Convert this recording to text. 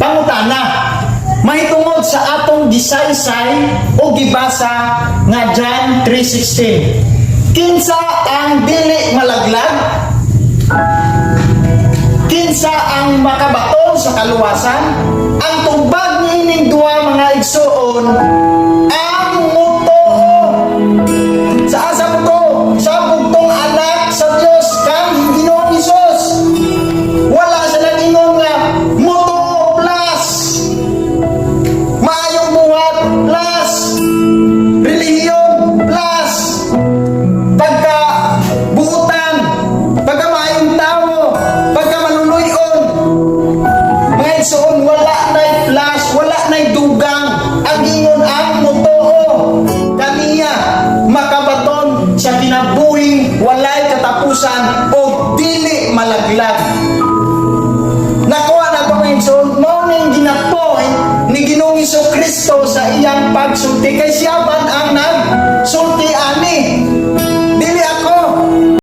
Pangutana, mahitungod sa atong gisaysay o gibasa nga John 3:16. Kinsa ang dili malaglag? Kinsa ang makabaton sa kaluwasan? Ang tubag niining duha mga igsoon, ang motoo. Sa asa mo to? Sa bugtong anak sa Dios kang Ginoong Hesus. Wala sa nag-ingon nga motoo plus maayong buhat plus relihiyon plus pagkabuutan, pagkamayong tao, pagkamanunuyon. Mga igsoon, wala na'y plus, wala na'y dugang. Ang ingon ang motoo kaniya makabaton sa kinabuhing walay katapusan o dili malaglag. Nakuha na ito mga igsoon, morning ginapoy ni Ginoong Hesukristo sa iyang pagsulti. Kay siya man ang nagsulti